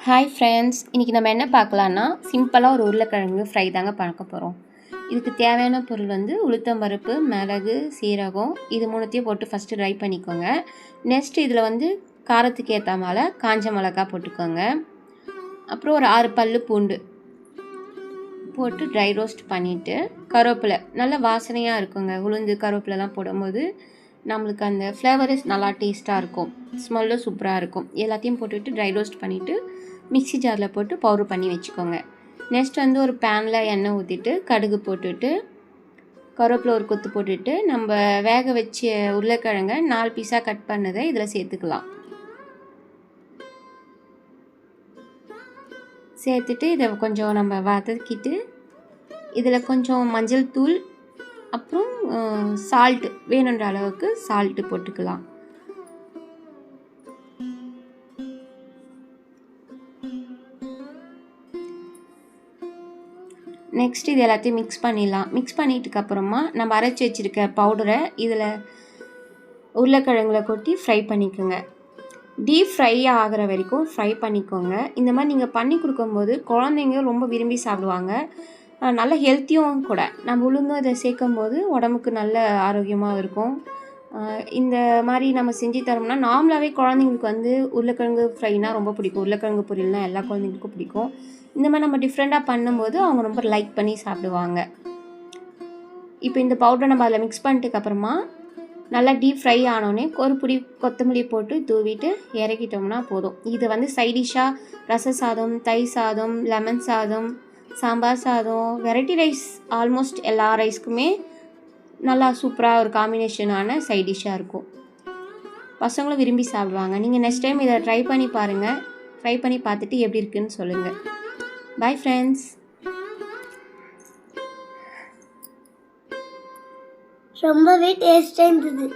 Hi friends, இன்றைக்கி நம்ம என்ன பார்க்கலான்னா சிம்பிளாக ஒரு உருளைக்கிழங்கு ஃப்ரை தாங்க பார்க்க போகிறோம். இதுக்கு தேவையான பொருள் வந்து உளுத்தம்பருப்பு, மிளகு, சீரகம் இது மூணுத்தையும் போட்டு ஃபஸ்ட்டு ட்ரை பண்ணிக்கோங்க. நெக்ஸ்ட் இதில் வந்து காரத்துக்கு ஏற்ற மேலே காஞ்ச மிளகா போட்டுக்கோங்க. அப்புறம் ஒரு 6 பல்லு பூண்டு போட்டு ட்ரை ரோஸ்ட் பண்ணிவிட்டு கருவேப்பிலை நல்லா வாசனையாக இருக்குங்க. உளுந்து கருவேப்பிலெலாம் போடும்போது நம்மளுக்கு அந்த ஃப்ளேவரு நல்லா டேஸ்ட்டாக இருக்கும், ஸ்மெல்லும் சூப்பராக இருக்கும். எல்லாத்தையும் போட்டுவிட்டு ட்ரை ரோஸ்ட் பண்ணிவிட்டு மிக்ஸி ஜாரில் போட்டு பவுடர் பண்ணி வச்சுக்கோங்க. நெக்ஸ்ட் வந்து ஒரு பேனில் எண்ணெய் ஊற்றிட்டு கடுகு போட்டுவிட்டு கருவேப்பிலை ஒரு கொத்து போட்டுட்டு நம்ம வேக வச்ச உருளைக்கிழங்கை 4 பீஸாக கட் பண்ணதை இதில் சேர்த்துக்கலாம். சேர்த்துட்டு இதை கொஞ்சம் நம்ம வதக்கிட்டு இதில் கொஞ்சம் மஞ்சள் தூள் அப்புறம் சால்ட்டு வேணுன்ற அளவுக்கு சால்ட்டு போட்டுக்கலாம். நெக்ஸ்ட் இது எல்லாத்தையும் மிக்ஸ் பண்ணிடலாம். மிக்ஸ் பண்ணிட்டுக்கப்புறமா நம்ம அரைச்சி வச்சுருக்க பவுடரை இதில் உருளைக்கிழங்குல கொட்டி ஃப்ரை பண்ணிக்கோங்க. டீப் ஃப்ரை ஆகிற வரைக்கும் ஃப்ரை பண்ணிக்கோங்க. இந்த மாதிரி நீங்கள் பண்ணி கொடுக்கும்போது குழந்தைங்க ரொம்ப விரும்பி சாப்பிடுவாங்க. நல்ல ஹெல்த்தியும் கூட. நம்ம உளுந்தும் இதை சேர்க்கும்போது உடம்புக்கு நல்ல ஆரோக்கியமாக இருக்கும். இந்த மாதிரி நம்ம செஞ்சு தரோம்னா நார்மலாகவே குழந்தைங்களுக்கு வந்து உருளைக்கிழங்கு ஃப்ரைனால் ரொம்ப பிடிக்கும். உருளைக்கிழங்கு பொரியல்னால் எல்லா குழந்தைங்களுக்கும் பிடிக்கும். இந்த மாதிரி நம்ம டிஃப்ரெண்ட்டாக பண்ணும்போது அவங்க ரொம்ப லைக் பண்ணி சாப்பிடுவாங்க. இப்போ இந்த பவுடரை நம்ம அதில் மிக்ஸ் பண்ணிட்டுக்கப்புறமா நல்லா டீப் ஃப்ரை ஆனோடனே ஒரு பிடி கொத்தமல்லி போட்டு தூவிட்டு இறக்கிட்டோம்னா போதும். இது வந்து சைடிஷ்ஷாக ரச சாதம், தயிர் சாதம், லெமன் சாதம், சாம்பார் சாதம், வெரைட்டி ரைஸ் ஆல்மோஸ்ட் எல்லா ரைஸ்க்குமே நல்லா சூப்பராக ஒரு காம்பினேஷனான சைடிஷ்ஷாக இருக்கும். பசங்களும் விரும்பி சாப்பிடுவாங்க. நீங்கள் நெக்ஸ்ட் டைம் இதை ட்ரை பண்ணி பாருங்கள். ட்ரை பண்ணி பார்த்துட்டு எப்படி இருக்குன்னு சொல்லுங்கள். Bye friends. ரொம்பவே டேஸ்டாக இருந்தது.